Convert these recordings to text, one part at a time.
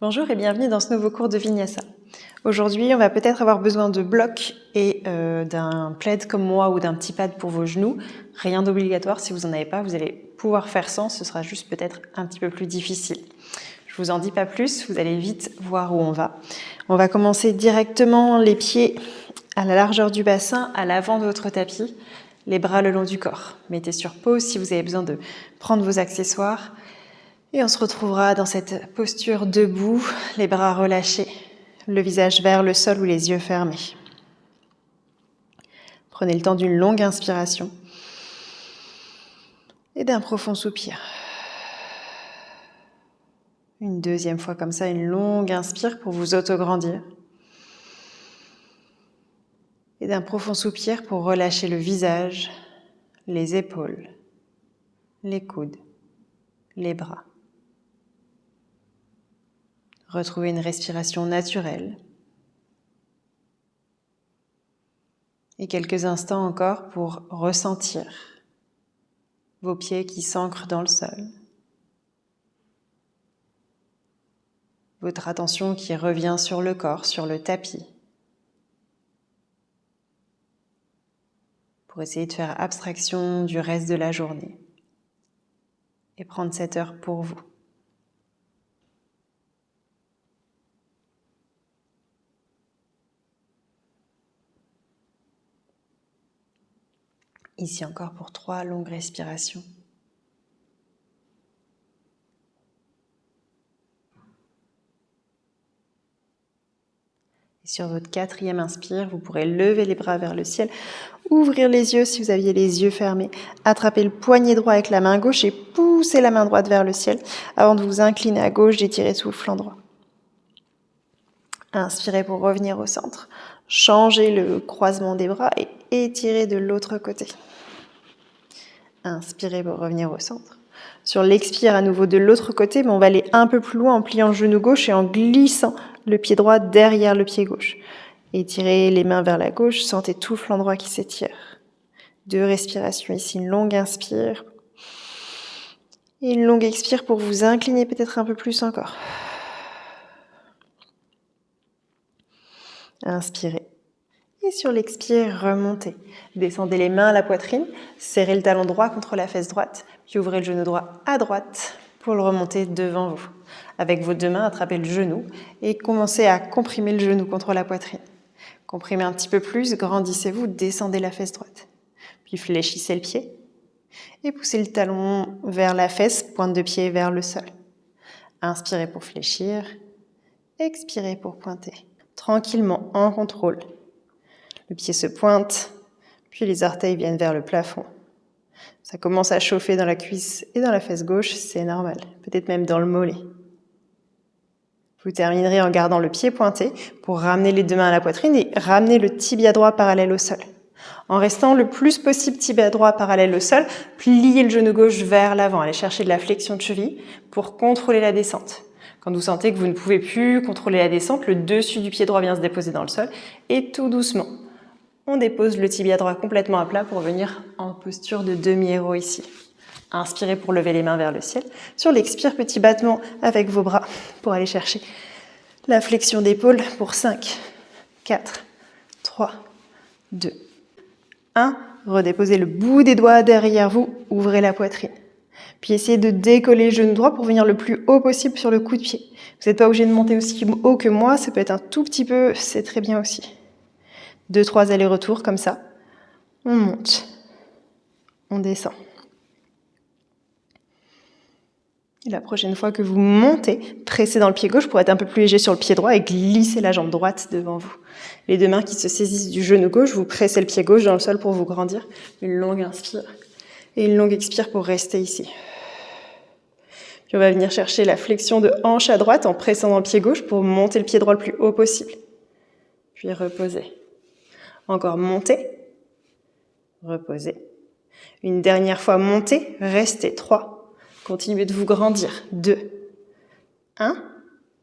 Bonjour et bienvenue dans ce nouveau cours de Vinyasa. Aujourd'hui, on va peut-être avoir besoin de blocs et d'un plaid comme moi ou d'un petit pad pour vos genoux. Rien d'obligatoire, si vous n'en avez pas, vous allez pouvoir faire sans, ce sera juste peut-être un petit peu plus difficile. Je vous en dis pas plus, vous allez vite voir où on va. On va commencer directement les pieds à la largeur du bassin, à l'avant de votre tapis, les bras le long du corps. Mettez sur pause si vous avez besoin de prendre vos accessoires. Et on se retrouvera dans cette posture debout, les bras relâchés, le visage vers le sol ou les yeux fermés. Prenez le temps d'une longue inspiration et d'un profond soupir. Une deuxième fois comme ça, une longue inspire pour vous autograndir. Et d'un profond soupir pour relâcher le visage, les épaules, les coudes, les bras. Retrouvez une respiration naturelle. Et quelques instants encore pour ressentir vos pieds qui s'ancrent dans le sol. Votre attention qui revient sur le corps, sur le tapis. Pour essayer de faire abstraction du reste de la journée. Et prendre cette heure pour vous. Ici encore pour 3 longues respirations. Et sur votre 4e inspire, vous pourrez lever les bras vers le ciel, ouvrir les yeux si vous aviez les yeux fermés, attraper le poignet droit avec la main gauche et pousser la main droite vers le ciel avant de vous incliner à gauche, d'étirer sous le flanc droit. Inspirez pour revenir au centre. Changez le croisement des bras et étirez de l'autre côté. Inspirez pour revenir au centre. Sur l'expire à nouveau de l'autre côté, mais on va aller un peu plus loin en pliant le genou gauche et en glissant le pied droit derrière le pied gauche. Étirez les mains vers la gauche, sentez tout le flanc droit qui s'étire. 2 respirations ici, une longue inspire. Et une longue expire pour vous incliner peut-être un peu plus encore. Inspirez. Et sur l'expire, remontez. Descendez les mains à la poitrine, serrez le talon droit contre la fesse droite, puis ouvrez le genou droit à droite pour le remonter devant vous. Avec vos 2 mains, attrapez le genou et commencez à comprimer le genou contre la poitrine. Comprimez un petit peu plus, grandissez-vous, descendez la fesse droite. Puis fléchissez le pied et poussez le talon vers la fesse, pointe de pied vers le sol. Inspirez pour fléchir, expirez pour pointer. Tranquillement, en contrôle. Le pied se pointe, puis les orteils viennent vers le plafond. Ça commence à chauffer dans la cuisse et dans la fesse gauche, c'est normal, peut-être même dans le mollet. Vous terminerez en gardant le pied pointé pour ramener les 2 mains à la poitrine et ramener le tibia droit parallèle au sol. En restant le plus possible tibia droit parallèle au sol, pliez le genou gauche vers l'avant, allez chercher de la flexion de cheville pour contrôler la descente. Quand vous sentez que vous ne pouvez plus contrôler la descente, le dessus du pied droit vient se déposer dans le sol et tout doucement, on dépose le tibia droit complètement à plat pour venir en posture de demi-héros ici. Inspirez pour lever les mains vers le ciel. Sur l'expire, petit battement avec vos bras pour aller chercher la flexion d'épaule pour 5, 4, 3, 2, 1. Redéposez le bout des doigts derrière vous, ouvrez la poitrine. Puis essayez de décoller le genou droit pour venir le plus haut possible sur le coup de pied. Vous n'êtes pas obligé de monter aussi haut que moi, ça peut être un tout petit peu, c'est très bien aussi. 2-3 allers-retours comme ça. On monte. On descend. Et la prochaine fois que vous montez, pressez dans le pied gauche pour être un peu plus léger sur le pied droit et glissez la jambe droite devant vous. Les 2 mains qui se saisissent du genou gauche, vous pressez le pied gauche dans le sol pour vous grandir. Une longue inspire et une longue expire pour rester ici. Puis on va venir chercher la flexion de hanche à droite en pressant dans le pied gauche pour monter le pied droit le plus haut possible. Puis reposez. Encore montez, reposez. Une dernière fois montez, restez. 3. Continuez de vous grandir. 2. 1.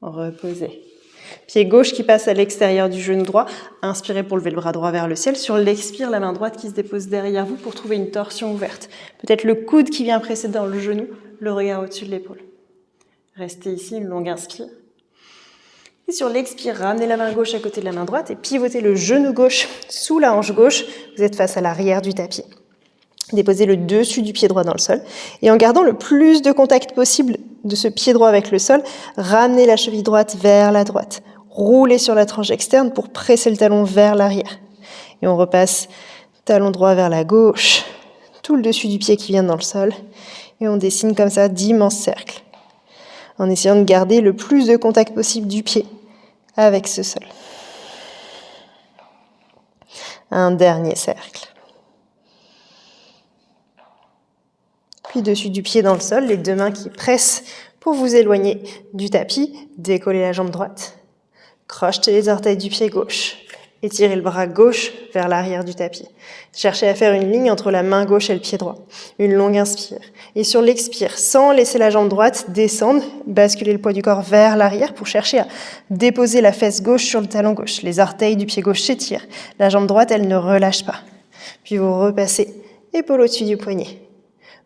Reposez. Pied gauche qui passe à l'extérieur du genou droit. Inspirez pour lever le bras droit vers le ciel. Sur l'expire, la main droite qui se dépose derrière vous pour trouver une torsion ouverte. Peut-être le coude qui vient presser dans le genou, le regard au-dessus de l'épaule. Restez ici, une longue inspire. Et sur l'expire, ramenez la main gauche à côté de la main droite et pivotez le genou gauche sous la hanche gauche. Vous êtes face à l'arrière du tapis. Déposez le dessus du pied droit dans le sol. Et en gardant le plus de contact possible de ce pied droit avec le sol, ramenez la cheville droite vers la droite. Roulez sur la tranche externe pour presser le talon vers l'arrière. Et on repasse talon droit vers la gauche, tout le dessus du pied qui vient dans le sol. Et on dessine comme ça d'immenses cercles, en essayant de garder le plus de contact possible du pied avec ce sol. Un dernier cercle. Puis dessus du pied dans le sol, les deux mains qui pressent pour vous éloigner du tapis. Décollez la jambe droite. Crochetez les orteils du pied gauche. Étirez le bras gauche vers l'arrière du tapis. Cherchez à faire une ligne entre la main gauche et le pied droit. Une longue inspire. Et sur l'expire, sans laisser la jambe droite descendre, basculez le poids du corps vers l'arrière pour chercher à déposer la fesse gauche sur le talon gauche. Les orteils du pied gauche s'étirent. La jambe droite, elle ne relâche pas. Puis vous repassez épaule au-dessus du poignet.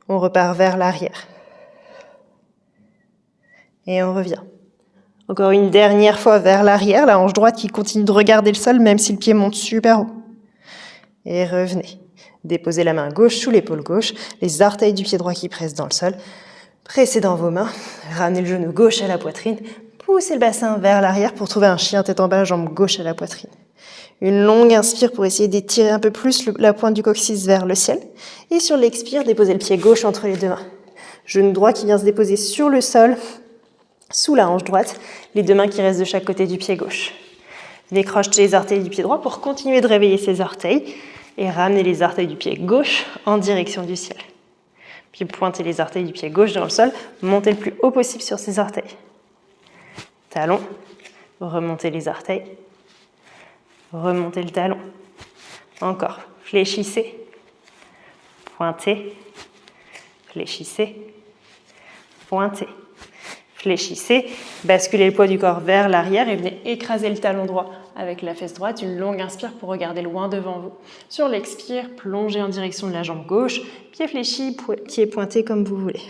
On repart vers l'arrière. Et on revient. Encore une dernière fois vers l'arrière, la hanche droite qui continue de regarder le sol même si le pied monte super haut. Et revenez. Déposez la main gauche sous l'épaule gauche, les orteils du pied droit qui pressent dans le sol. Pressez dans vos mains, ramenez le genou gauche à la poitrine, poussez le bassin vers l'arrière pour trouver un chien tête en bas, jambe gauche à la poitrine. Une longue inspire pour essayer d'étirer un peu plus la pointe du coccyx vers le ciel. Et sur l'expire, déposez le pied gauche entre les deux mains. Genou droit qui vient se déposer sur le sol, sous la hanche droite, les deux mains qui restent de chaque côté du pied gauche. Décrochez les orteils du pied droit pour continuer de réveiller ses orteils et ramenez les orteils du pied gauche en direction du ciel. Puis pointez les orteils du pied gauche dans le sol, montez le plus haut possible sur ses orteils. Talon, remontez les orteils, remontez le talon. Encore, fléchissez, pointez, fléchissez, pointez. Fléchissez, basculez le poids du corps vers l'arrière et venez écraser le talon droit avec la fesse droite. Une longue inspire pour regarder loin devant vous. Sur l'expire, plongez en direction de la jambe gauche, pied fléchi, pied pointé comme vous voulez.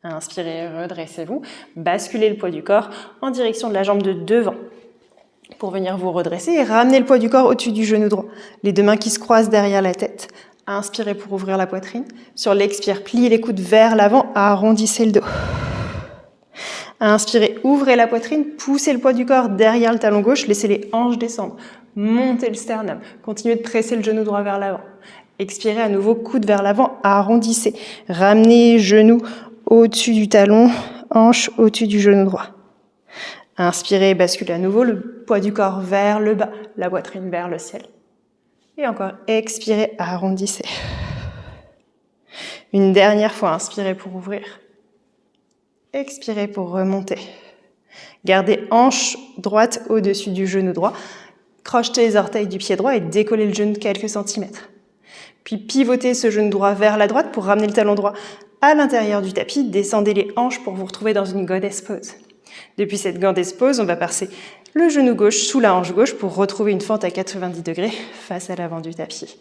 Inspirez, redressez-vous. Basculez le poids du corps en direction de la jambe de devant pour venir vous redresser et ramener le poids du corps au-dessus du genou droit. Les deux mains qui se croisent derrière la tête. Inspirez pour ouvrir la poitrine. Sur l'expire, pliez les coudes vers l'avant, arrondissez le dos. Inspirez, ouvrez la poitrine, poussez le poids du corps derrière le talon gauche, laissez les hanches descendre. Montez le sternum. Continuez de presser le genou droit vers l'avant. Expirez à nouveau, coude vers l'avant, arrondissez. Ramenez genou au-dessus du talon, hanche au-dessus du genou droit. Inspirez, basculez à nouveau, le poids du corps vers le bas, la poitrine vers le ciel. Et encore, expirez, arrondissez. Une dernière fois, inspirez pour ouvrir. Expirez pour remonter. Gardez hanche droite au-dessus du genou droit. Crochetez les orteils du pied droit et décollez le genou de quelques centimètres. Puis pivotez ce genou droit vers la droite pour ramener le talon droit à l'intérieur du tapis. Descendez les hanches pour vous retrouver dans une goddess pose. Depuis cette goddess pose, on va passer le genou gauche sous la hanche gauche pour retrouver une fente à 90 degrés face à l'avant du tapis.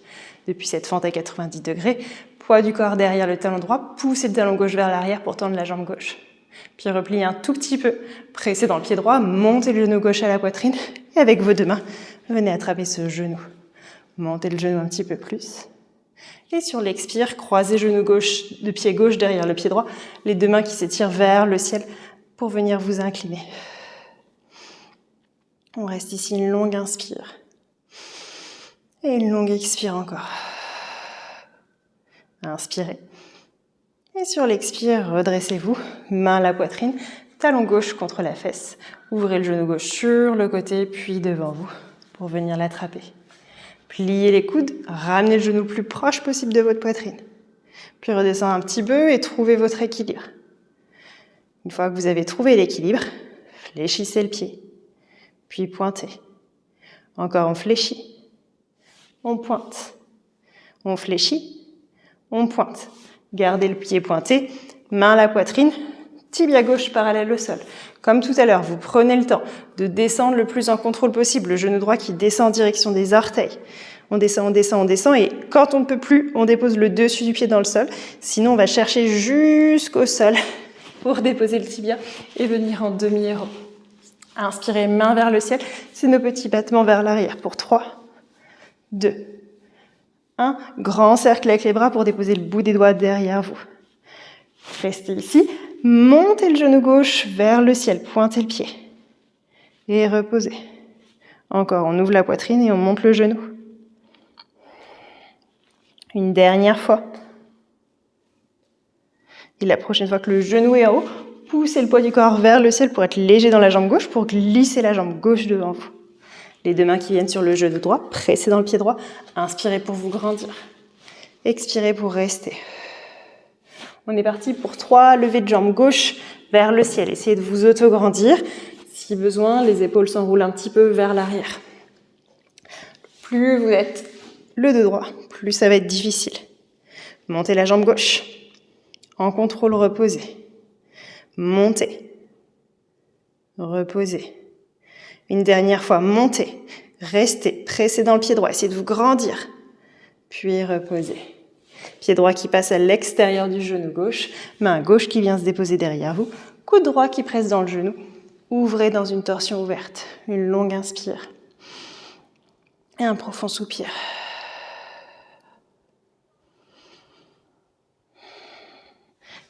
Depuis cette fente à 90 degrés, poids du corps derrière le talon droit, poussez le talon gauche vers l'arrière pour tendre la jambe gauche. Puis repliez un tout petit peu, pressez dans le pied droit, montez le genou gauche à la poitrine et avec vos deux mains, venez attraper ce genou. Montez le genou un petit peu plus. Et sur l'expire, croisez genou gauche, le pied gauche derrière le pied droit, les deux mains qui s'étirent vers le ciel pour venir vous incliner. On reste ici une longue inspire. Et une longue expire encore. Inspirez. Et sur l'expire, redressez-vous, main à la poitrine, talon gauche contre la fesse. Ouvrez le genou gauche sur le côté, puis devant vous, pour venir l'attraper. Pliez les coudes, ramenez le genou le plus proche possible de votre poitrine. Puis redescendez un petit peu et trouvez votre équilibre. Une fois que vous avez trouvé l'équilibre, fléchissez le pied, puis pointez. Encore on fléchit, on pointe. On fléchit, on pointe. Gardez le pied pointé, main à la poitrine, tibia gauche parallèle au sol. Comme tout à l'heure, vous prenez le temps de descendre le plus en contrôle possible, le genou droit qui descend en direction des orteils. On descend, on descend, on descend et quand on ne peut plus, on dépose le dessus du pied dans le sol. Sinon, on va chercher jusqu'au sol pour déposer le tibia et venir en demi-héros. Inspirez, main vers le ciel. C'est nos petits battements vers l'arrière pour 3, 2, 1. Grand cercle avec les bras pour déposer le bout des doigts derrière vous. Restez ici. Montez le genou gauche vers le ciel. Pointez le pied. Et reposez. Encore, on ouvre la poitrine et on monte le genou. Une dernière fois. Et la prochaine fois que le genou est en haut, poussez le poids du corps vers le ciel pour être léger dans la jambe gauche, pour glisser la jambe gauche devant vous. Les deux mains qui viennent sur le genou droit, pressez dans le pied droit. Inspirez pour vous grandir. Expirez pour rester. On est parti pour 3 levées de jambe gauche vers le ciel. Essayez de vous auto-grandir. Si besoin, les épaules s'enroulent un petit peu vers l'arrière. Plus vous êtes le dos droit, plus ça va être difficile. Montez la jambe gauche. En contrôle, reposez. Montez. Reposez. Une dernière fois, montez. Restez, pressez dans le pied droit. Essayez de vous grandir. Puis reposez. Pied droit qui passe à l'extérieur du genou gauche. Main gauche qui vient se déposer derrière vous. Coude droit qui presse dans le genou. Ouvrez dans une torsion ouverte. Une longue inspire. Et un profond soupir.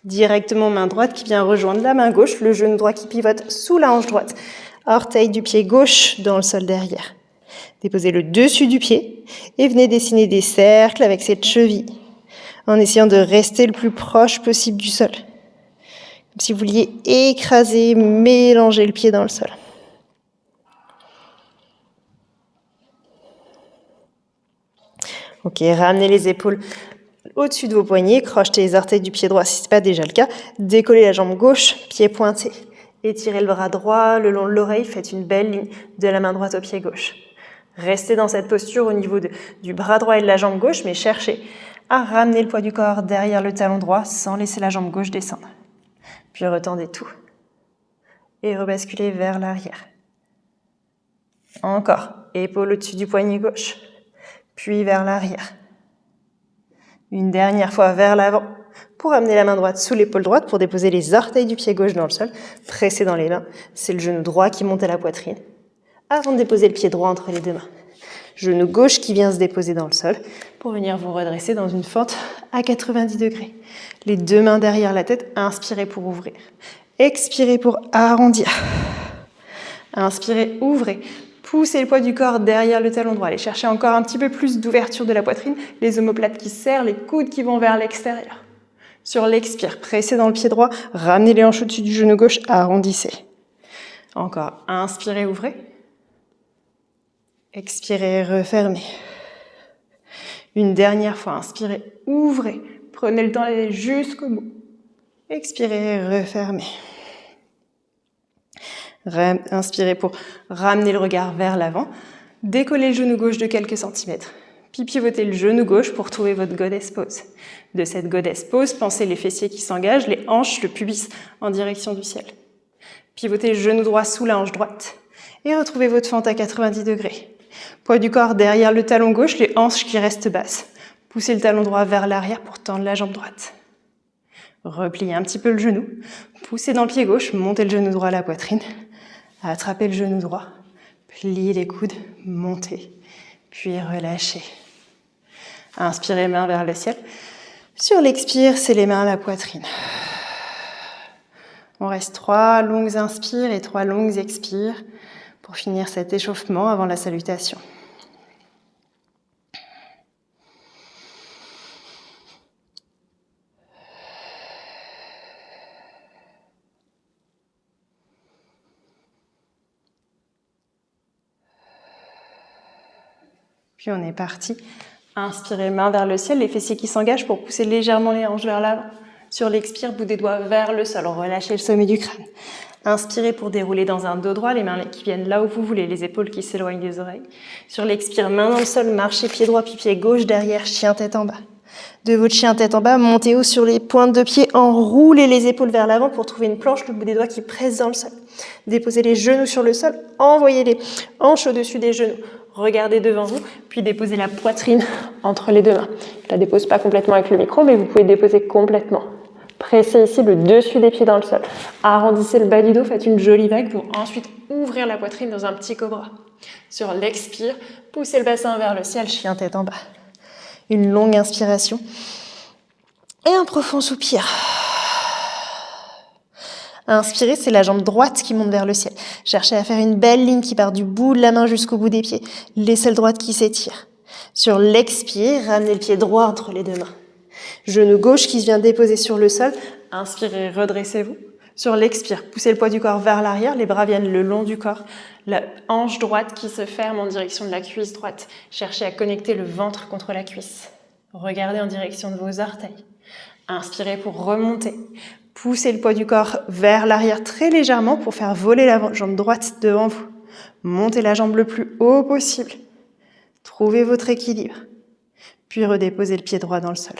Directement main droite qui vient rejoindre la main gauche. Le genou droit qui pivote sous la hanche droite. Orteil du pied gauche dans le sol derrière. Déposez le dessus du pied et venez dessiner des cercles avec cette cheville en essayant de rester le plus proche possible du sol. Comme si vous vouliez écraser, mélanger le pied dans le sol. Ok, ramenez les épaules au-dessus de vos poignets, crochetez les orteils du pied droit si ce n'est pas déjà le cas. Décollez la jambe gauche, pied pointé. Étirez le bras droit le long de l'oreille, faites une belle ligne de la main droite au pied gauche. Restez dans cette posture au niveau du bras droit et de la jambe gauche, mais cherchez à ramener le poids du corps derrière le talon droit sans laisser la jambe gauche descendre. Puis retendez tout et rebasculez vers l'arrière. Encore, épaule au-dessus du poignet gauche, puis vers l'arrière. Une dernière fois vers l'avant pour amener la main droite sous l'épaule droite pour déposer les orteils du pied gauche dans le sol. Pressez dans les mains, c'est le genou droit qui monte à la poitrine. Avant de déposer le pied droit entre les deux mains. Genou gauche qui vient se déposer dans le sol pour venir vous redresser dans une fente à 90 degrés. Les deux mains derrière la tête, inspirez pour ouvrir. Expirez pour arrondir. Inspirez, ouvrez. Poussez le poids du corps derrière le talon droit. Allez chercher encore un petit peu plus d'ouverture de la poitrine. Les omoplates qui serrent, les coudes qui vont vers l'extérieur. Sur l'expire, pressez dans le pied droit. Ramenez les hanches au-dessus du genou gauche. Arrondissez. Encore. Inspirez, ouvrez. Expirez, refermez. Une dernière fois. Inspirez, ouvrez. Prenez le temps d'aller jusqu'au bout. Expirez, refermez. Inspirez pour ramener le regard vers l'avant. Décollez le genou gauche de quelques centimètres. Puis pivotez le genou gauche pour trouver votre goddess pose. De cette goddess pose, pensez les fessiers qui s'engagent, les hanches, le pubis en direction du ciel. Pivotez le genou droit sous la hanche droite. Et retrouvez votre fente à 90 degrés. Poids du corps derrière le talon gauche, les hanches qui restent basses. Poussez le talon droit vers l'arrière pour tendre la jambe droite. Repliez un petit peu le genou. Poussez dans le pied gauche, montez le genou droit à la poitrine. Attrapez le genou droit, pliez les coudes, montez, puis relâchez. Inspirez, main vers le ciel. Sur l'expire, c'est les mains à la poitrine. On reste 3 longues inspires et 3 longues expires pour finir cet échauffement avant la salutation. Puis on est parti. Inspirez, main vers le ciel, les fessiers qui s'engagent pour pousser légèrement les hanches vers l'avant. Sur l'expire, bout des doigts vers le sol, relâchez le sommet du crâne. Inspirez pour dérouler dans un dos droit, les mains qui viennent là où vous voulez, les épaules qui s'éloignent des oreilles. Sur l'expire, main dans le sol, marchez pied droit puis pied gauche derrière, chien tête en bas. De votre chien tête en bas, montez haut sur les pointes de pied, enroulez les épaules vers l'avant pour trouver une planche, le bout des doigts qui presse dans le sol. Déposez les genoux sur le sol, envoyez les hanches au-dessus des genoux. Regardez devant vous, puis déposez la poitrine entre les deux mains. Je la dépose pas complètement avec le micro, mais vous pouvez déposer complètement. Pressez ici le dessus des pieds dans le sol. Arrondissez le bas du dos, faites une jolie vague pour ensuite ouvrir la poitrine dans un petit cobra. Sur l'expire, poussez le bassin vers le ciel, chien tête en bas. Une longue inspiration et un profond soupir. Inspirez, c'est la jambe droite qui monte vers le ciel. Cherchez à faire une belle ligne qui part du bout de la main jusqu'au bout des pieds. L'aisselle droite qui s'étire. Sur l'expire, ramenez le pied droit entre les deux mains. Genou gauche qui vient déposer sur le sol. Inspirez, redressez-vous. Sur l'expire, poussez le poids du corps vers l'arrière. Les bras viennent le long du corps. La hanche droite qui se ferme en direction de la cuisse droite. Cherchez à connecter le ventre contre la cuisse. Regardez en direction de vos orteils. Inspirez pour remonter. Poussez le poids du corps vers l'arrière très légèrement pour faire voler la jambe droite devant vous. Montez la jambe le plus haut possible. Trouvez votre équilibre. Puis redéposez le pied droit dans le sol.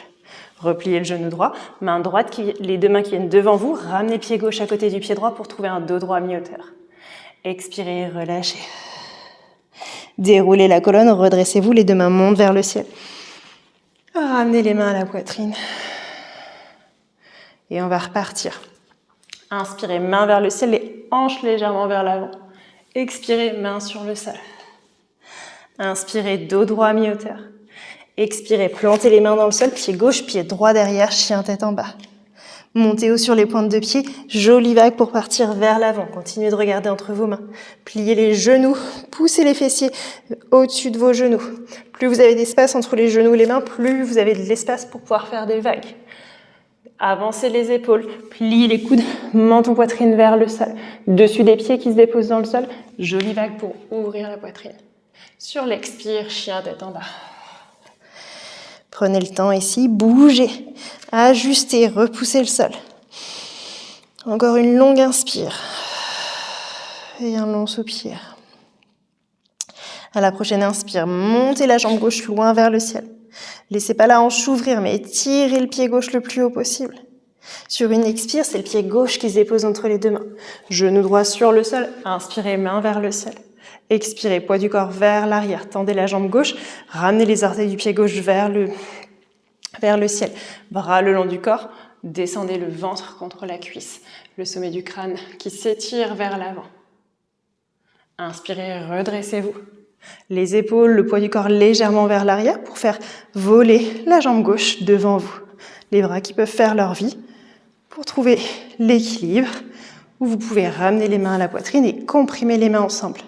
Repliez le genou droit, main droite, les deux mains qui viennent devant vous. Ramenez le pied gauche à côté du pied droit pour trouver un dos droit mi-hauteur. Expirez, relâchez. Déroulez la colonne, redressez-vous, les deux mains montent vers le ciel. Ramenez les mains à la poitrine. Et on va repartir. Inspirez, main vers le ciel, les hanches légèrement vers l'avant. Expirez, main sur le sol. Inspirez, dos droit à mi-hauteur. Expirez, plantez les mains dans le sol, pied gauche, pied droit derrière, chien tête en bas. Montez haut sur les pointes de pied, jolie vague pour partir vers l'avant. Continuez de regarder entre vos mains. Pliez les genoux, poussez les fessiers au-dessus de vos genoux. Plus vous avez d'espace entre les genoux et les mains, plus vous avez de l'espace pour pouvoir faire des vagues. Avancez les épaules, pliez les coudes, menton poitrine vers le sol. Dessus des pieds qui se déposent dans le sol. Jolie vague pour ouvrir la poitrine. Sur l'expire, chien tête en bas. Prenez le temps ici, bougez, ajustez, repoussez le sol. Encore une longue inspire et un long soupir. À la prochaine inspire, montez la jambe gauche loin vers le ciel. Laissez pas la hanche s'ouvrir, mais étirez le pied gauche le plus haut possible. Sur une expire, c'est le pied gauche qui se dépose entre les deux mains. Genou droit sur le sol, inspirez, main vers le ciel. Expirez, poids du corps vers l'arrière, tendez la jambe gauche, ramenez les orteils du pied gauche vers le ciel. Bras le long du corps, descendez le ventre contre la cuisse. Le sommet du crâne qui s'étire vers l'avant. Inspirez, redressez-vous. Les épaules, le poids du corps légèrement vers l'arrière pour faire voler la jambe gauche devant vous. Les bras qui peuvent faire leur vie pour trouver l'équilibre où vous pouvez ramener les mains à la poitrine et comprimer les mains ensemble.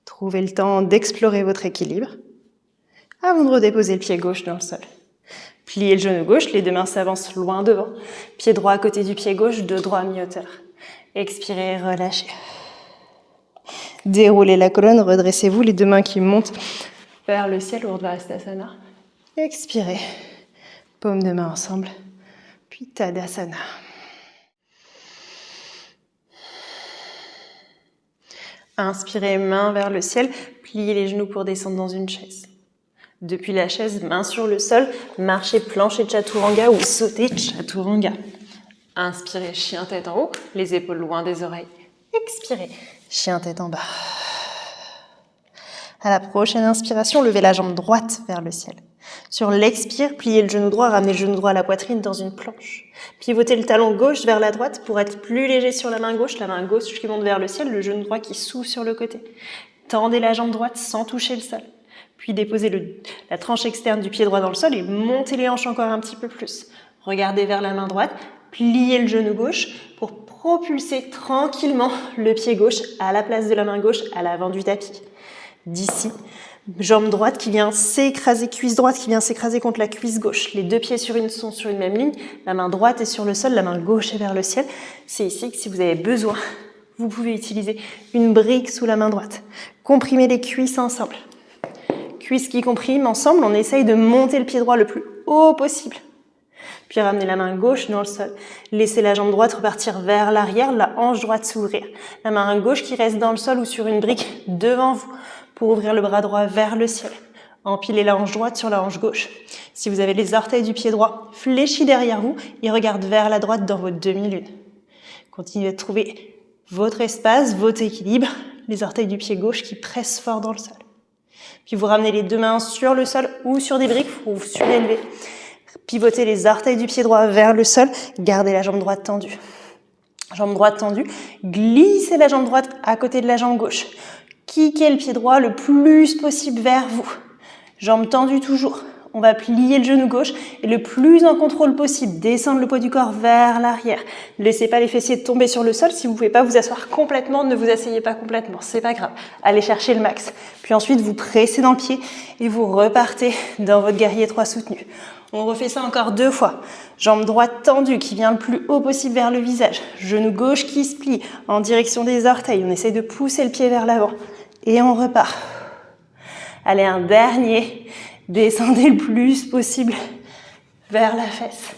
Trouvez le temps d'explorer votre équilibre avant de redéposer le pied gauche dans le sol. Pliez le genou gauche, les deux mains s'avancent loin devant. Pied droit à côté du pied gauche, dos droit à mi-hauteur. Expirez, relâchez. Déroulez la colonne, redressez-vous, les deux mains qui montent vers le ciel, Urdhvastasana. Expirez, paumes de main ensemble, puis Tadasana. Inspirez, main vers le ciel, pliez les genoux pour descendre dans une chaise. Depuis la chaise, main sur le sol, marchez plancher Chaturanga ou sautez Chaturanga. Inspirez, chien tête en haut, les épaules loin des oreilles. Expirez, chien tête en bas. À la prochaine inspiration, levez la jambe droite vers le ciel. Sur l'expire, pliez le genou droit, ramenez le genou droit à la poitrine dans une planche. Pivotez le talon gauche vers la droite pour être plus léger sur la main gauche qui monte vers le ciel, le genou droit qui s'ouvre sur le côté. Tendez la jambe droite sans toucher le sol. Puis déposez la tranche externe du pied droit dans le sol et montez les hanches encore un petit peu plus. Regardez vers la main droite, pliez le genou gauche pour propulser tranquillement le pied gauche à la place de la main gauche à l'avant du tapis. D'ici, jambe droite qui vient s'écraser, cuisse droite qui vient s'écraser contre la cuisse gauche. Les deux pieds sont sur une même ligne, la main droite est sur le sol, la main gauche est vers le ciel. C'est ici que si vous avez besoin, vous pouvez utiliser une brique sous la main droite. Comprimez les cuisses ensemble. Cuisses qui compriment ensemble, on essaye de monter le pied droit le plus haut possible. Puis ramenez la main gauche dans le sol. Laissez la jambe droite repartir vers l'arrière, la hanche droite s'ouvrir. La main gauche qui reste dans le sol ou sur une brique devant vous pour ouvrir le bras droit vers le ciel. Empilez la hanche droite sur la hanche gauche. Si vous avez les orteils du pied droit fléchis derrière vous, ils regardent vers la droite dans votre demi-lune. Continuez de trouver votre espace, votre équilibre, les orteils du pied gauche qui pressent fort dans le sol. Puis vous ramenez les deux mains sur le sol ou sur des briques pour vous surélever. Pivotez les orteils du pied droit vers le sol. Gardez la jambe droite tendue. Jambe droite tendue. Glissez la jambe droite à côté de la jambe gauche. Kickez le pied droit le plus possible vers vous. Jambe tendue toujours. On va plier le genou gauche et le plus en contrôle possible, descendre le poids du corps vers l'arrière. Ne laissez pas les fessiers tomber sur le sol. Si vous ne pouvez pas vous asseoir complètement, ne vous asseyez pas complètement, c'est pas grave. Allez chercher le max. Puis ensuite, vous pressez dans le pied et vous repartez dans votre guerrier 3 soutenu. On refait ça encore 2 fois. Jambe droite tendue qui vient le plus haut possible vers le visage. Genou gauche qui se plie en direction des orteils. On essaie de pousser le pied vers l'avant et on repart. Allez, un dernier. Descendez le plus possible vers la fesse.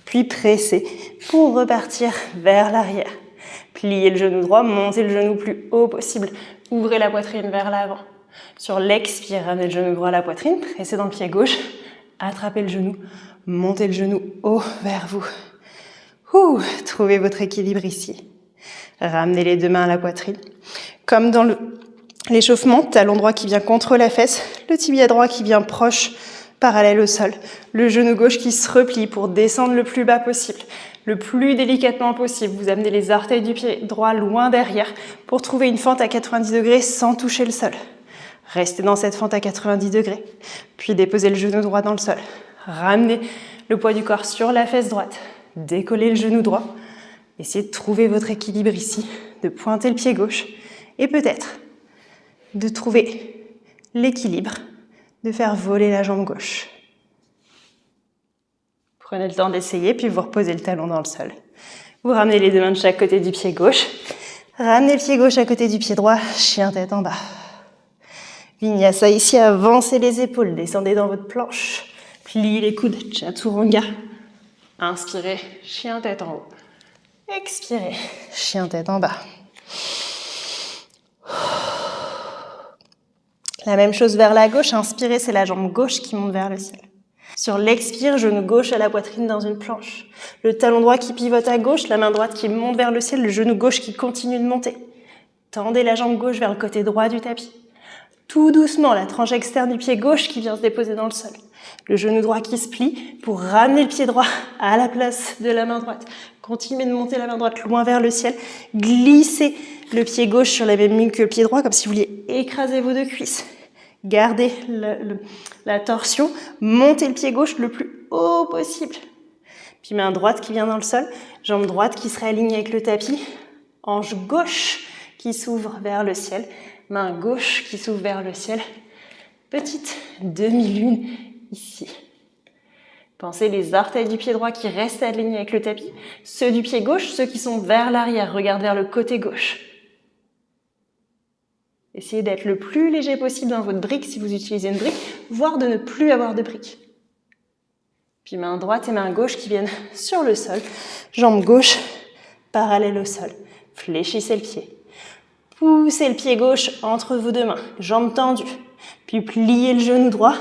Puis pressez pour repartir vers l'arrière. Pliez le genou droit, montez le genou plus haut possible. Ouvrez la poitrine vers l'avant. Sur l'expire, ramenez le genou droit à la poitrine, pressez dans le pied gauche. Attrapez le genou, montez le genou haut vers vous. Trouvez votre équilibre ici. Ramenez les 2 mains à la poitrine. Comme dans l'échauffement, talon droit qui vient contre la fesse, le tibia droit qui vient proche, parallèle au sol. Le genou gauche qui se replie pour descendre le plus bas possible, le plus délicatement possible. Vous amenez les orteils du pied droit loin derrière pour trouver une fente à 90 degrés sans toucher le sol. Restez dans cette fente à 90 degrés, puis déposez le genou droit dans le sol. Ramenez le poids du corps sur la fesse droite. Décollez le genou droit. Essayez de trouver votre équilibre ici, de pointer le pied gauche et peut-être de trouver l'équilibre, de faire voler la jambe gauche. Prenez le temps d'essayer, puis vous reposez le talon dans le sol. Vous ramenez les 2 mains de chaque côté du pied gauche. Ramenez le pied gauche à côté du pied droit, chien tête en bas. Vinyasa ici, avancez les épaules, descendez dans votre planche. Pliez les coudes, chaturanga. Inspirez, chien tête en haut. Expirez, chien tête en bas. La même chose vers la gauche, inspirez, c'est la jambe gauche qui monte vers le ciel. Sur l'expire, genou gauche à la poitrine dans une planche. Le talon droit qui pivote à gauche, la main droite qui monte vers le ciel, le genou gauche qui continue de monter. Tendez la jambe gauche vers le côté droit du tapis. Tout doucement, la tranche externe du pied gauche qui vient se déposer dans le sol. Le genou droit qui se plie pour ramener le pied droit à la place de la main droite. Continuez de monter la main droite loin vers le ciel. Glissez le pied gauche sur la même ligne que le pied droit, comme si vous vouliez écraser vos 2 cuisses. Gardez la torsion. Montez le pied gauche le plus haut possible. Puis main droite qui vient dans le sol. Jambe droite qui serait alignée avec le tapis. Hanche gauche qui s'ouvre vers le ciel. Main gauche qui s'ouvre vers le ciel. Petite demi-lune ici. Pensez les orteils du pied droit qui restent alignés avec le tapis. Ceux du pied gauche, ceux qui sont vers l'arrière, regardent vers le côté gauche. Essayez d'être le plus léger possible dans votre brique si vous utilisez une brique, voire de ne plus avoir de brique. Puis main droite et main gauche qui viennent sur le sol. Jambe gauche parallèle au sol. Fléchissez le pied. Poussez le pied gauche entre vos 2 mains. Jambes tendues. Puis pliez le genou droit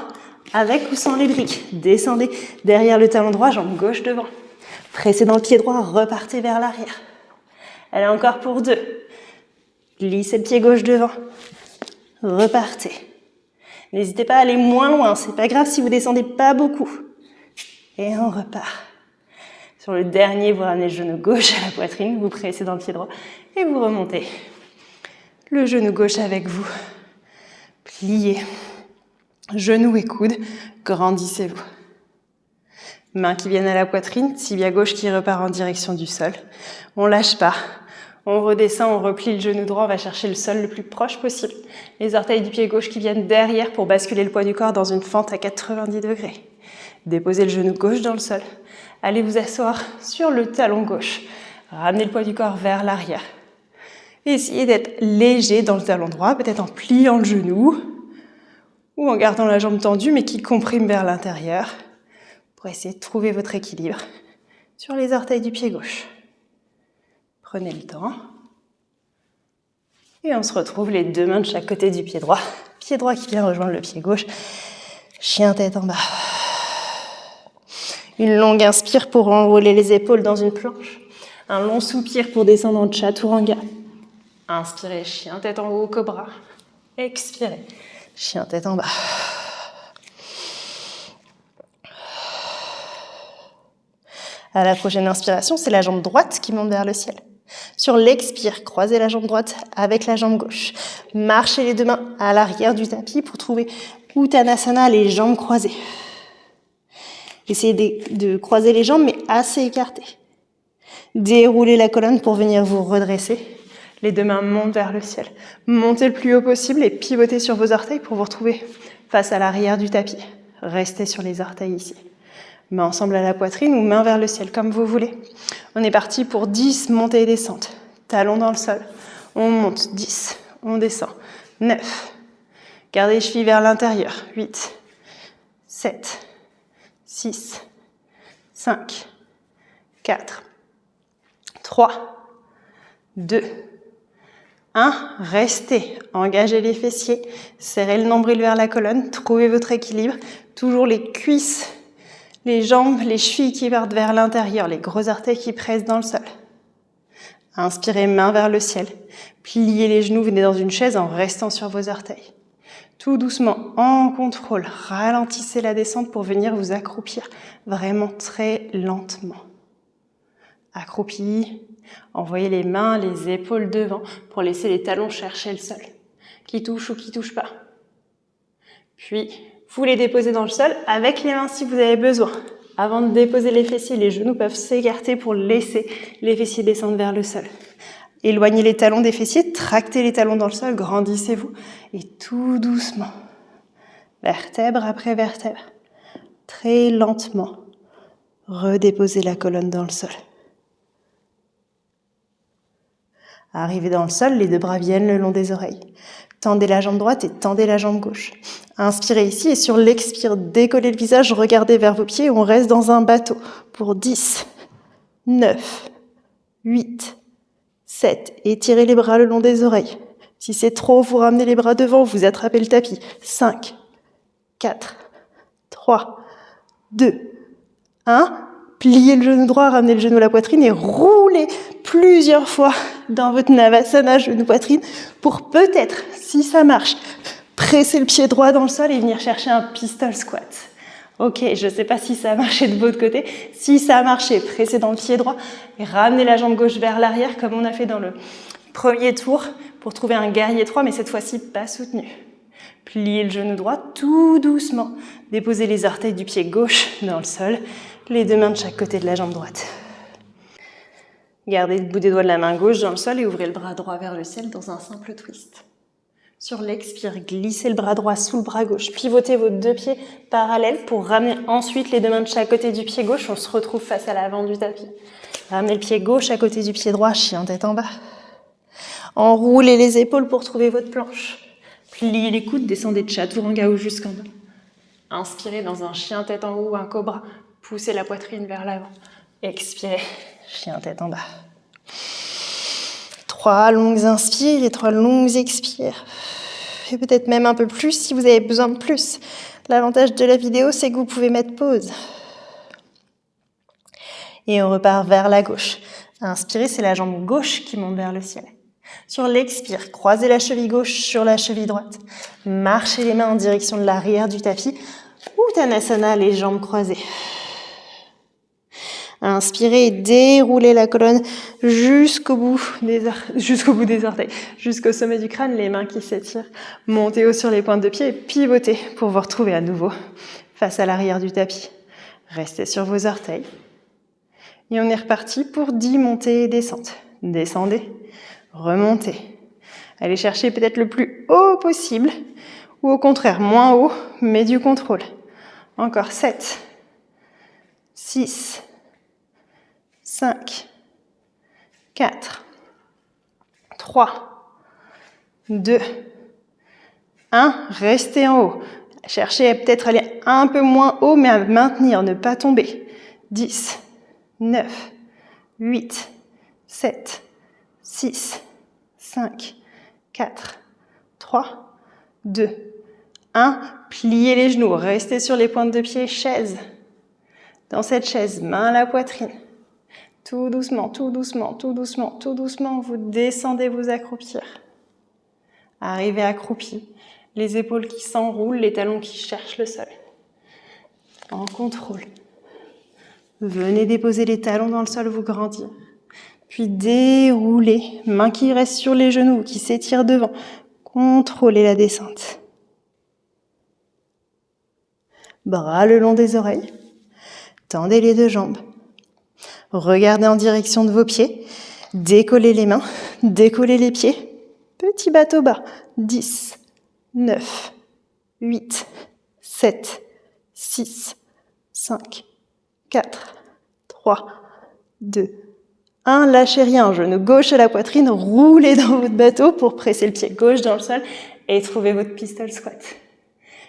avec ou sans les briques. Descendez derrière le talon droit, jambe gauche devant. Pressez dans le pied droit, repartez vers l'arrière. Allez, encore pour 2. Glissez le pied gauche devant. Repartez. N'hésitez pas à aller moins loin, c'est pas grave si vous descendez pas beaucoup. Et on repart. Sur le dernier, vous ramenez le genou gauche à la poitrine, vous pressez dans le pied droit et vous remontez. Le genou gauche avec vous. Pliez. Genoux et coudes, grandissez-vous. Mains qui viennent à la poitrine, tibia gauche qui repart en direction du sol. On lâche pas. On redescend, on replie le genou droit, on va chercher le sol le plus proche possible. Les orteils du pied gauche qui viennent derrière pour basculer le poids du corps dans une fente à 90 degrés. Déposez le genou gauche dans le sol. Allez vous asseoir sur le talon gauche. Ramenez le poids du corps vers l'arrière. Essayez d'être léger dans le talon droit, peut-être en pliant le genou ou en gardant la jambe tendue mais qui comprime vers l'intérieur pour essayer de trouver votre équilibre sur les orteils du pied gauche. Prenez le temps. Et on se retrouve les 2 mains de chaque côté du pied droit. Pied droit qui vient rejoindre le pied gauche. Chien tête en bas. Une longue inspire pour enrouler les épaules dans une planche. Un long soupir pour descendre en chaturanga. Inspirez, chien tête en haut, cobra. Expirez, chien tête en bas. À la prochaine inspiration, c'est la jambe droite qui monte vers le ciel. Sur l'expire, croisez la jambe droite avec la jambe gauche. Marchez les deux mains à l'arrière du tapis pour trouver Uttanasana, les jambes croisées. Essayez de croiser les jambes, mais assez écartées. Déroulez la colonne pour venir vous redresser. Les deux mains montent vers le ciel. Montez le plus haut possible et pivotez sur vos orteils pour vous retrouver face à l'arrière du tapis. Restez sur les orteils ici. Mains ensemble à la poitrine ou mains vers le ciel, comme vous voulez. On est parti pour 10 montées et descentes. Talons dans le sol. On monte. 10. On descend. 9. Gardez les chevilles vers l'intérieur. 8. 7. 6. 5. 4. 3. 2. 1. Restez. Engagez les fessiers. Serrez le nombril vers la colonne. Trouvez votre équilibre. Toujours les cuisses, les jambes, les chevilles qui partent vers l'intérieur, les gros orteils qui pressent dans le sol. Inspirez, main vers le ciel. Pliez les genoux, venez dans une chaise en restant sur vos orteils. Tout doucement, en contrôle, ralentissez la descente pour venir vous accroupir vraiment très lentement. Accroupi, envoyez les mains, les épaules devant pour laisser les talons chercher le sol, qui touche ou qui touche pas. Puis, vous les déposez dans le sol avec les mains si vous avez besoin. Avant de déposer les fessiers, les genoux peuvent s'écarter pour laisser les fessiers descendre vers le sol. Éloignez les talons des fessiers, tractez les talons dans le sol, grandissez-vous. Et tout doucement, vertèbre après vertèbre, très lentement, redéposez la colonne dans le sol. Arrivez dans le sol, les deux bras viennent le long des oreilles. Tendez la jambe droite et tendez la jambe gauche. Inspirez ici et sur l'expire, décollez le visage, regardez vers vos pieds. On reste dans un bateau pour 10, 9, 8, 7. Étirez les bras le long des oreilles. Si c'est trop, vous ramenez les bras devant, vous attrapez le tapis. 5, 4, 3, 2, 1. Pliez le genou droit, ramenez le genou à la poitrine et roulez plusieurs fois dans votre Navasana, genou-poitrine, pour peut-être, si ça marche, presser le pied droit dans le sol et venir chercher un pistol squat. Ok, je ne sais pas si ça a marché de votre côté. Si ça a marché, pressez dans le pied droit et ramenez la jambe gauche vers l'arrière comme on a fait dans le premier tour pour trouver un guerrier 3, mais cette fois-ci pas soutenu. Pliez le genou droit tout doucement. Déposez les orteils du pied gauche dans le sol. Les deux mains de chaque côté de la jambe droite. Gardez le bout des doigts de la main gauche dans le sol et ouvrez le bras droit vers le ciel dans un simple twist. Sur l'expire, glissez le bras droit sous le bras gauche. Pivotez vos deux pieds parallèles pour ramener ensuite les deux mains de chaque côté du pied gauche. On se retrouve face à l'avant du tapis. Ramenez le pied gauche à côté du pied droit, chien tête en bas. Enroulez les épaules pour trouver votre planche. Pliez les coudes, descendez de chaturanga ou jusqu'en bas. Inspirez dans un chien tête en haut ou un cobra. Poussez la poitrine vers l'avant. Expirez, chien tête en bas. 3 longues inspires et 3 longues expires. Et peut-être même un peu plus si vous avez besoin de plus. L'avantage de la vidéo, c'est que vous pouvez mettre pause. Et on repart vers la gauche. Inspirez, c'est la jambe gauche qui monte vers le ciel. Sur l'expire, croisez la cheville gauche sur la cheville droite. Marchez les mains en direction de l'arrière du tapis. Uttanasana, les jambes croisées. Inspirez et déroulez la colonne jusqu'au bout des orteils, jusqu'au sommet du crâne, les mains qui s'étirent. Montez haut sur les pointes de pied et pivotez pour vous retrouver à nouveau face à l'arrière du tapis. Restez sur vos orteils. Et on est reparti pour 10 montées et descentes. Descendez, remontez. Allez chercher peut-être le plus haut possible ou au contraire moins haut, mais du contrôle. Encore 7, 6, 5, 4, 3, 2, 1. Restez en haut. Cherchez à peut-être aller un peu moins haut, mais à maintenir, ne pas tomber. 10, 9, 8, 7, 6, 5, 4, 3, 2, 1. Pliez les genoux, restez sur les pointes de pied, chaise. Dans cette chaise, main à la poitrine. Tout doucement, tout doucement, tout doucement, tout doucement, vous descendez vous accroupir. Arrivez accroupi, les épaules qui s'enroulent, les talons qui cherchent le sol. En contrôle. Venez déposer les talons dans le sol, vous grandir. Puis déroulez, mains qui restent sur les genoux, qui s'étirent devant. Contrôlez la descente. Bras le long des oreilles. Tendez les deux jambes. Regardez en direction de vos pieds. Décollez les mains, décollez les pieds. Petit bateau bas. 10, 9, 8, 7, 6, 5, 4, 3, 2, 1. Lâchez rien, genou gauche à la poitrine. Roulez dans votre bateau pour presser le pied gauche dans le sol et trouver votre pistol squat.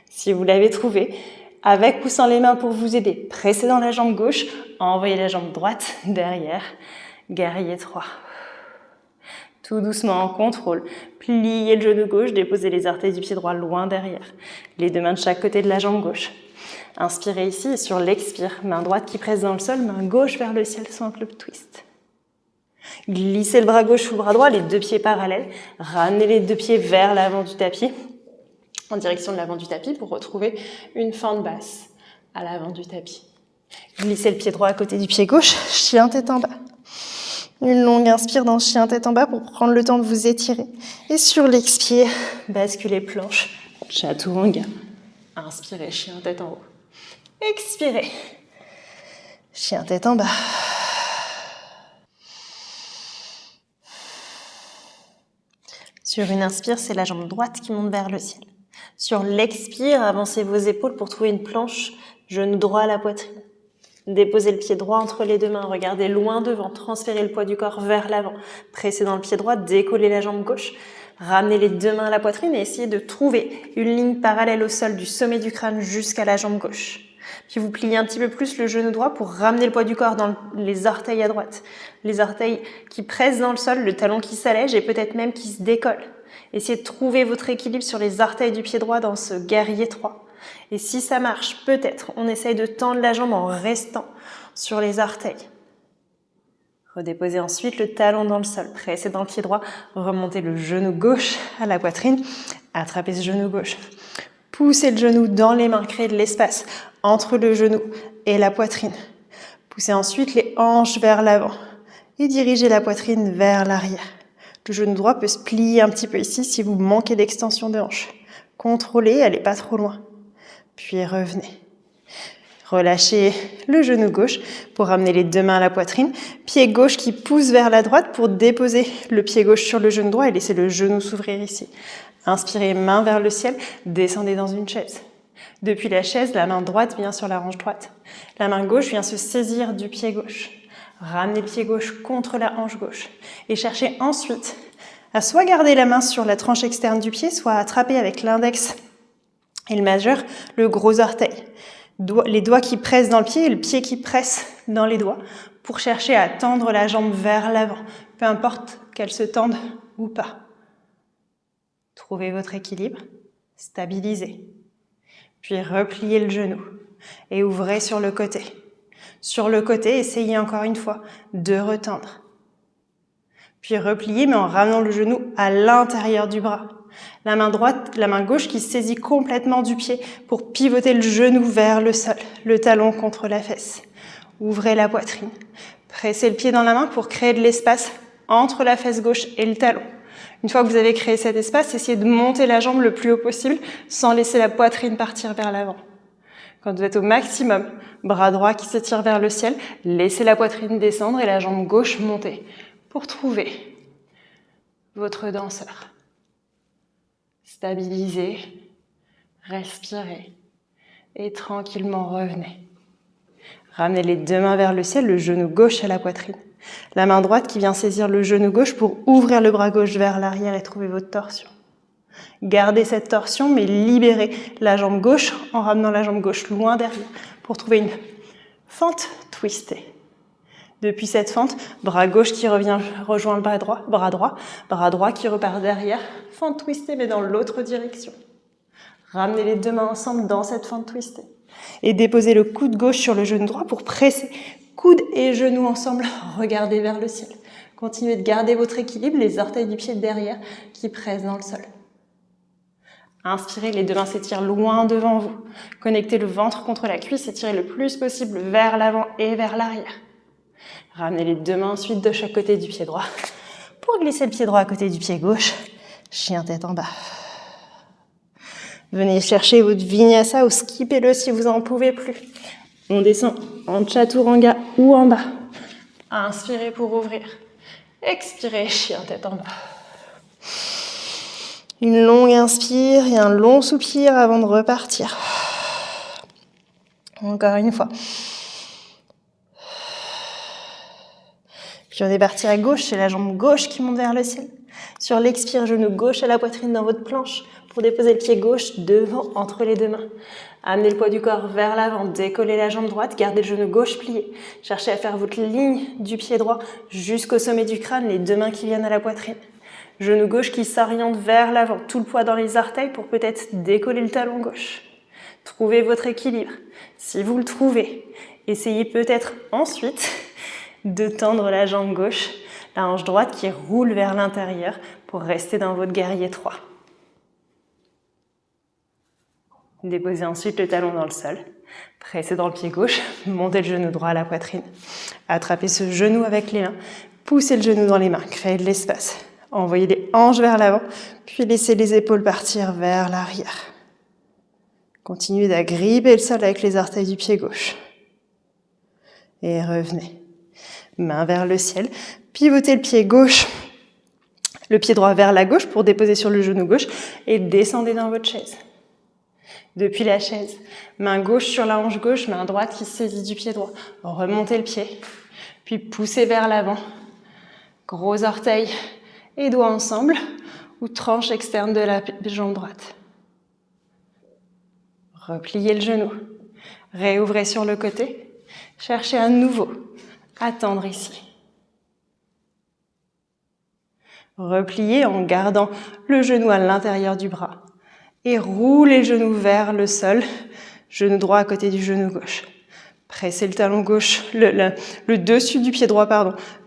Si vous l'avez trouvé, avec ou sans les mains pour vous aider, pressez dans la jambe gauche, envoyez la jambe droite derrière, guerrier 3. Tout doucement en contrôle, pliez le genou gauche, déposez les orteils du pied droit loin derrière, les deux mains de chaque côté de la jambe gauche. Inspirez ici et sur l'expire, main droite qui presse dans le sol, main gauche vers le ciel sans club twist. Glissez le bras gauche sous le bras droit, les deux pieds parallèles, ramenez les deux pieds vers l'avant du tapis, en direction de l'avant du tapis pour retrouver une fente basse à l'avant du tapis. Glissez le pied droit à côté du pied gauche, chien tête en bas. Une longue inspire dans chien tête en bas pour prendre le temps de vous étirer. Et sur l'expire, basculez planche, chaturanga. Inspirez, chien tête en haut. Expirez, chien tête en bas. Sur une inspire, c'est la jambe droite qui monte vers le ciel. Sur l'expire, avancez vos épaules pour trouver une planche, genou droit à la poitrine. Déposez le pied droit entre les deux mains, regardez loin devant, transférez le poids du corps vers l'avant. Pressez dans le pied droit, décollez la jambe gauche, ramenez les deux mains à la poitrine et essayez de trouver une ligne parallèle au sol du sommet du crâne jusqu'à la jambe gauche. Puis vous pliez un petit peu plus le genou droit pour ramener le poids du corps dans les orteils à droite. Les orteils qui pressent dans le sol, le talon qui s'allège et peut-être même qui se décolle. Essayez de trouver votre équilibre sur les orteils du pied droit dans ce guerrier 3. Et si ça marche, peut-être, on essaye de tendre la jambe en restant sur les orteils. Redéposez ensuite le talon dans le sol. Pressez dans le pied droit, remontez le genou gauche à la poitrine. Attrapez ce genou gauche. Poussez le genou dans les mains, créez de l'espace entre le genou et la poitrine. Poussez ensuite les hanches vers l'avant et dirigez la poitrine vers l'arrière. Le genou droit peut se plier un petit peu ici si vous manquez d'extension de hanche. Contrôlez, allez pas trop loin. Puis revenez. Relâchez le genou gauche pour ramener les deux mains à la poitrine. Pied gauche qui pousse vers la droite pour déposer le pied gauche sur le genou droit et laisser le genou s'ouvrir ici. Inspirez, main vers le ciel, descendez dans une chaise. Depuis la chaise, la main droite vient sur la hanche droite. La main gauche vient se saisir du pied gauche. Ramenez le pied gauche contre la hanche gauche. Et cherchez ensuite à soit garder la main sur la tranche externe du pied, soit attraper avec l'index et le majeur le gros orteil. Les doigts qui pressent dans le pied et le pied qui presse dans les doigts pour chercher à tendre la jambe vers l'avant, peu importe qu'elle se tende ou pas. Trouvez votre équilibre, stabilisez. Puis repliez le genou et ouvrez sur le côté. Sur le côté, essayez encore une fois de retendre. Puis repliez, mais en ramenant le genou à l'intérieur du bras. La main droite, la main gauche qui saisit complètement du pied pour pivoter le genou vers le sol, le talon contre la fesse. Ouvrez la poitrine. Pressez le pied dans la main pour créer de l'espace entre la fesse gauche et le talon. Une fois que vous avez créé cet espace, essayez de monter la jambe le plus haut possible sans laisser la poitrine partir vers l'avant. Quand vous êtes au maximum, bras droit qui s'étire vers le ciel, laissez la poitrine descendre et la jambe gauche monter pour trouver votre danseur. Stabilisez, respirez et tranquillement revenez. Ramenez les deux mains vers le ciel, le genou gauche à la poitrine. La main droite qui vient saisir le genou gauche pour ouvrir le bras gauche vers l'arrière et trouver votre torsion. Gardez cette torsion mais libérez la jambe gauche en ramenant la jambe gauche loin derrière pour trouver une fente twistée. Depuis cette fente, bras gauche qui rejoint le bras droit qui repart derrière, fente twistée mais dans l'autre direction. Ramenez les deux mains ensemble dans cette fente twistée. Et déposez le coude gauche sur le genou droit pour presser coude et genou ensemble, regardez vers le ciel. Continuez de garder votre équilibre, les orteils du pied derrière qui pressent dans le sol. Inspirez, les deux mains s'étirent loin devant vous. Connectez le ventre contre la cuisse, étirez le plus possible vers l'avant et vers l'arrière. Ramenez les deux mains ensuite de chaque côté du pied droit pour glisser le pied droit à côté du pied gauche. Chien tête en bas. Venez chercher votre vinyasa ou skippez-le si vous n'en pouvez plus. On descend en chaturanga ou en bas. Inspirez pour ouvrir. Expirez, chien tête en bas. Une longue inspire et un long soupir avant de repartir. Encore une fois. Puis on est parti à gauche, c'est la jambe gauche qui monte vers le ciel. Sur l'expire, genou gauche à la poitrine dans votre planche pour déposer le pied gauche devant entre les deux mains. Amenez le poids du corps vers l'avant, décollez la jambe droite, gardez le genou gauche plié. Cherchez à faire votre ligne du pied droit jusqu'au sommet du crâne, les deux mains qui viennent à la poitrine. Genou gauche qui s'oriente vers l'avant, tout le poids dans les orteils pour peut-être décoller le talon gauche. Trouvez votre équilibre. Si vous le trouvez, essayez peut-être ensuite de tendre la jambe gauche, la hanche droite qui roule vers l'intérieur pour rester dans votre guerrier 3. Déposez ensuite le talon dans le sol. Pressez dans le pied gauche, montez le genou droit à la poitrine. Attrapez ce genou avec les mains, poussez le genou dans les mains, créez de l'espace. Envoyez les hanches vers l'avant, puis laissez les épaules partir vers l'arrière. Continuez d'agripper le sol avec les orteils du pied gauche. Et revenez. Main vers le ciel, pivotez le pied gauche, le pied droit vers la gauche pour déposer sur le genou gauche et descendez dans votre chaise. Depuis la chaise, main gauche sur la hanche gauche, main droite qui saisit du pied droit. Remontez le pied, puis poussez vers l'avant. Gros orteils et doigts ensemble ou tranche externe de la jambe droite. Repliez le genou, réouvrez sur le côté, cherchez à nouveau à tendre ici. Repliez en gardant le genou à l'intérieur du bras et roulez le genou vers le sol, genou droit à côté du genou gauche. Pressez le talon gauche, le dessus du pied droit,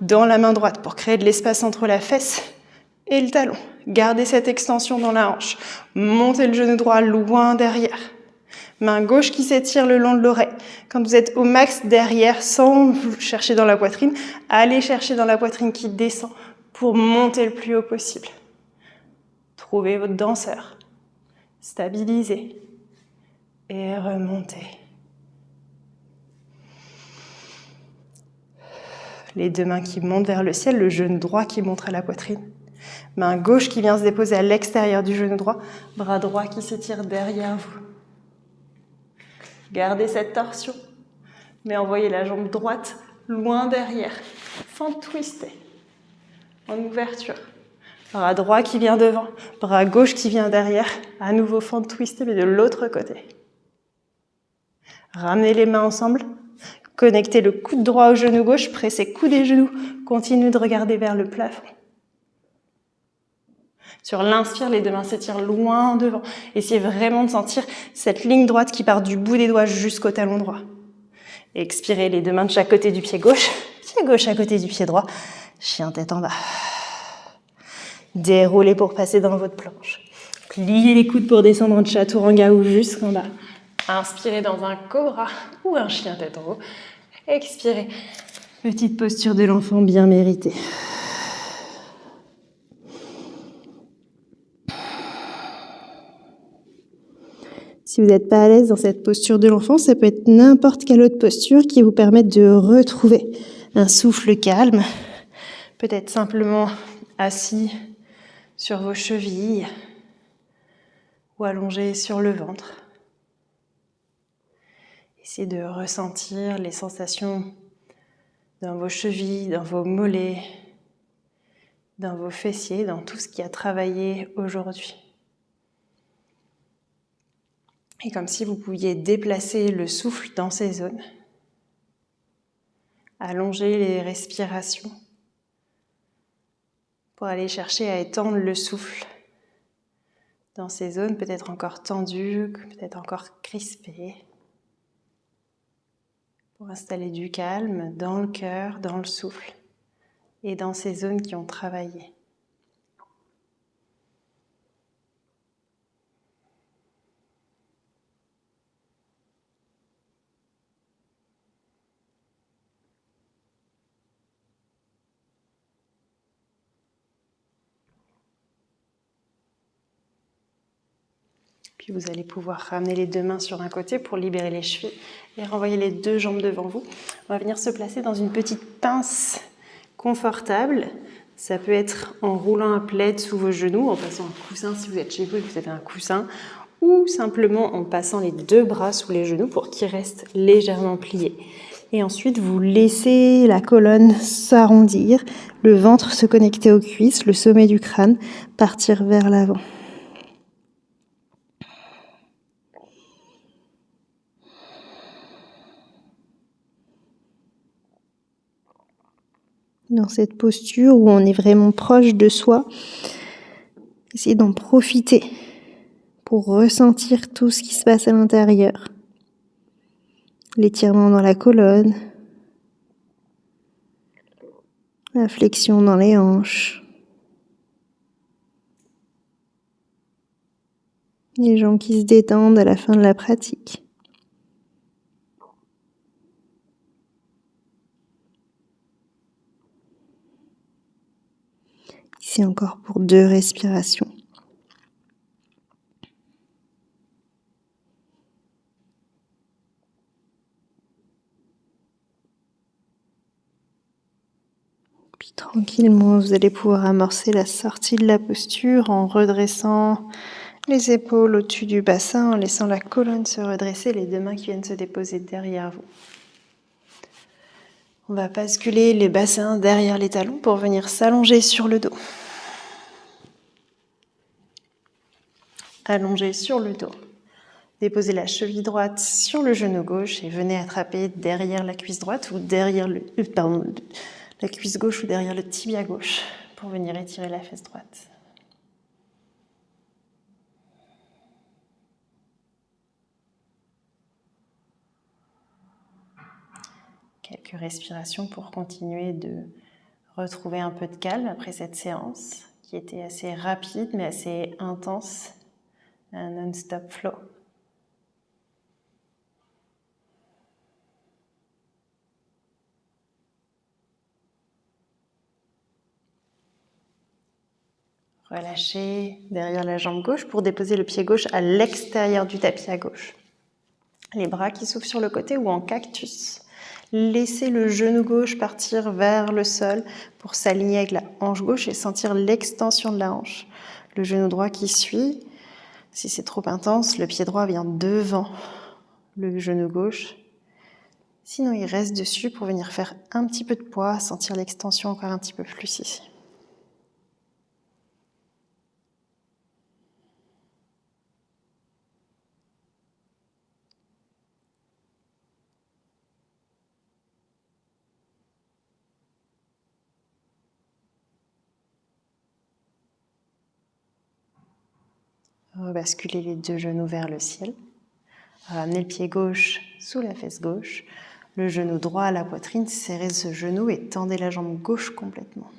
dans la main droite pour créer de l'espace entre la fesse et le talon. Gardez cette extension dans la hanche. Montez le genou droit loin derrière. Main gauche qui s'étire le long de l'oreille. Quand vous êtes au max derrière, sans chercher dans la poitrine, allez chercher dans la poitrine qui descend pour monter le plus haut possible. Trouvez votre danseur. Stabilisez et remontez. Les deux mains qui montent vers le ciel, le genou droit qui monte à la poitrine. Main gauche qui vient se déposer à l'extérieur du genou droit, bras droit qui s'étire derrière vous. Gardez cette torsion, mais envoyez la jambe droite loin derrière. Fente twistée, en ouverture. Bras droit qui vient devant, bras gauche qui vient derrière. À nouveau fente twistée, mais de l'autre côté. Ramenez les mains ensemble. Connectez le coude droit au genou gauche, pressez coude et genoux. Continuez de regarder vers le plafond. Sur l'inspire, les deux mains s'étirent loin devant. Essayez vraiment de sentir cette ligne droite qui part du bout des doigts jusqu'au talon droit. Expirez, les deux mains de chaque côté du pied gauche à côté du pied droit. Chien tête en bas. Déroulez pour passer dans votre planche. Pliez les coudes pour descendre en chaturanga ou jusqu'en bas. Inspirez dans un cobra ou un chien tête en haut. Expirez. Petite posture de l'enfant bien méritée. Si vous n'êtes pas à l'aise dans cette posture de l'enfant, ça peut être n'importe quelle autre posture qui vous permette de retrouver un souffle calme. Peut-être simplement assis sur vos chevilles ou allongé sur le ventre. Essayez de ressentir les sensations dans vos chevilles, dans vos mollets, dans vos fessiers, dans tout ce qui a travaillé aujourd'hui. Et comme si vous pouviez déplacer le souffle dans ces zones. Allonger les respirations pour aller chercher à étendre le souffle dans ces zones peut-être encore tendues, peut-être encore crispées. Pour installer du calme dans le cœur, dans le souffle et dans ces zones qui ont travaillé. Puis vous allez pouvoir ramener les deux mains sur un côté pour libérer les chevilles et renvoyer les deux jambes devant vous. On va venir se placer dans une petite pince confortable. Ça peut être en roulant un plaid sous vos genoux, en passant un coussin si vous êtes chez vous et que vous avez un coussin, ou simplement en passant les deux bras sous les genoux pour qu'ils restent légèrement pliés. Et ensuite, vous laissez la colonne s'arrondir, le ventre se connecter aux cuisses, le sommet du crâne partir vers l'avant. Dans cette posture où on est vraiment proche de soi, essayez d'en profiter pour ressentir tout ce qui se passe à l'intérieur. L'étirement dans la colonne, la flexion dans les hanches, les jambes qui se détendent à la fin de la pratique. Ici encore pour 2 respirations. Puis tranquillement, vous allez pouvoir amorcer la sortie de la posture en redressant les épaules au-dessus du bassin, en laissant la colonne se redresser, les deux mains qui viennent se déposer derrière vous. On va basculer les bassins derrière les talons pour venir s'allonger sur le dos. Allongez sur le dos. Déposez la cheville droite sur le genou gauche et venez attraper derrière la cuisse droite ou derrière la cuisse gauche ou derrière le tibia gauche pour venir étirer la fesse droite. Quelques respirations pour continuer de retrouver un peu de calme après cette séance qui était assez rapide mais assez intense, un non-stop flow. Relâchez derrière la jambe gauche pour déposer le pied gauche à l'extérieur du tapis à gauche. Les bras qui s'ouvrent sur le côté ou en cactus. Laissez le genou gauche partir vers le sol pour s'aligner avec la hanche gauche et sentir l'extension de la hanche. Le genou droit qui suit. Si c'est trop intense, le pied droit vient devant le genou gauche. Sinon, il reste dessus pour venir faire un petit peu de poids, sentir l'extension encore un petit peu plus ici. Rebasculez les deux genoux vers le ciel. Ramenez le pied gauche sous la fesse gauche. Le genou droit à la poitrine, serrez ce genou et tendez la jambe gauche complètement.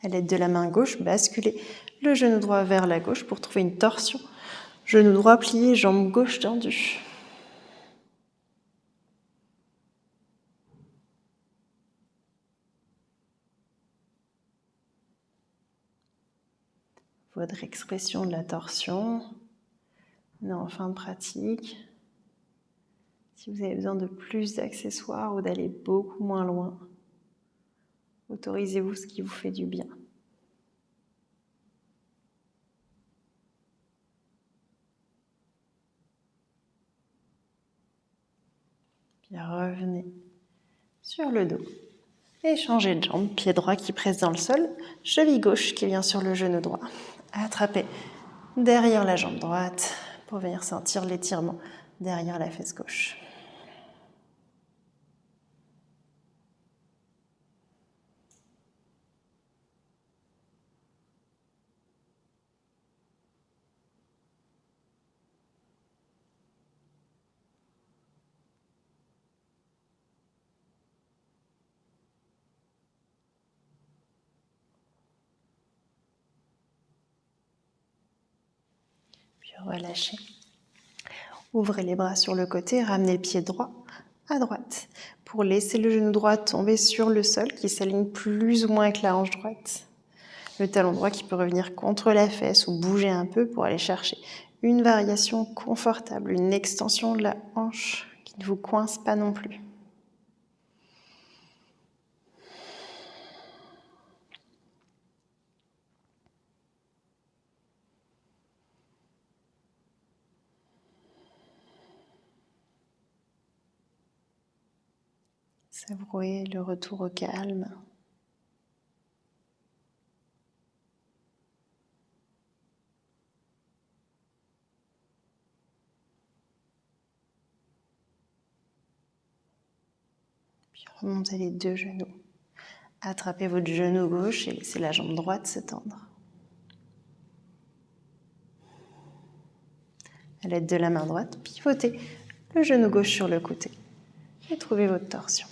À l'aide de la main gauche, basculez le genou droit vers la gauche pour trouver une torsion. Genou droit plié, jambe gauche tendue. Votre expression de la torsion. On est en fin de pratique. Si vous avez besoin de plus d'accessoires ou d'aller beaucoup moins loin, autorisez-vous ce qui vous fait du bien. Puis revenez sur le dos et changez de jambe. Pied droit qui presse dans le sol, cheville gauche qui vient sur le genou droit. Attrapez derrière la jambe droite pour venir sentir l'étirement derrière la fesse gauche. Puis relâchez. Ouvrez les bras sur le côté, ramenez le pied droit à droite pour laisser le genou droit tomber sur le sol qui s'aligne plus ou moins avec la hanche droite. Le talon droit qui peut revenir contre la fesse ou bouger un peu pour aller chercher une variation confortable, une extension de la hanche qui ne vous coince pas non plus. Savourez le retour au calme. Puis remontez les deux genoux. Attrapez votre genou gauche et laissez la jambe droite se tendre. À l'aide de la main droite, pivotez le genou gauche sur le côté et trouvez votre torsion.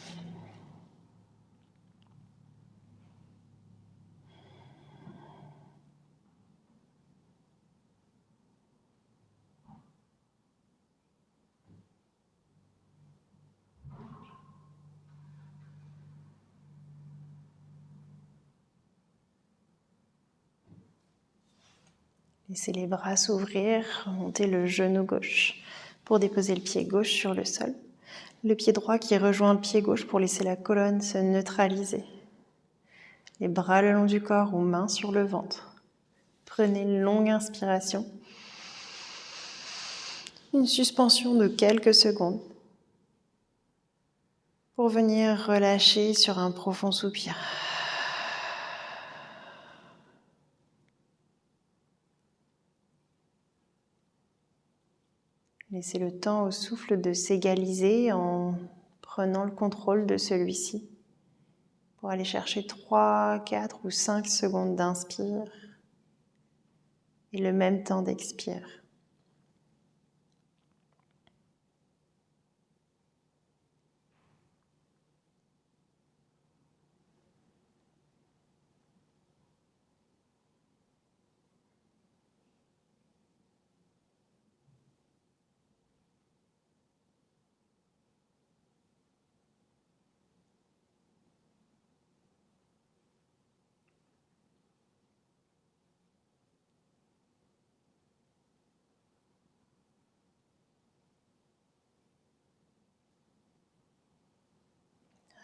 Laissez les bras s'ouvrir, remontez le genou gauche pour déposer le pied gauche sur le sol. Le pied droit qui rejoint le pied gauche pour laisser la colonne se neutraliser. Les bras le long du corps ou mains sur le ventre. Prenez une longue inspiration. Une suspension de quelques secondes pour venir relâcher sur un profond soupir. Laissez le temps au souffle de s'égaliser en prenant le contrôle de celui-ci pour aller chercher 3, 4 ou 5 secondes d'inspire et le même temps d'expire.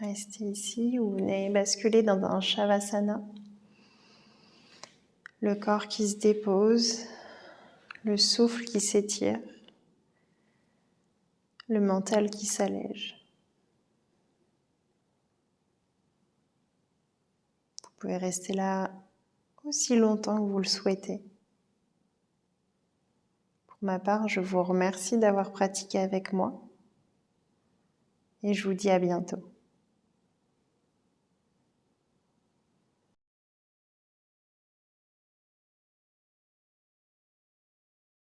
Restez ici ou venez basculer dans un Shavasana. Le corps qui se dépose, le souffle qui s'étire, le mental qui s'allège. Vous pouvez rester là aussi longtemps que vous le souhaitez. Pour ma part, je vous remercie d'avoir pratiqué avec moi et je vous dis à bientôt.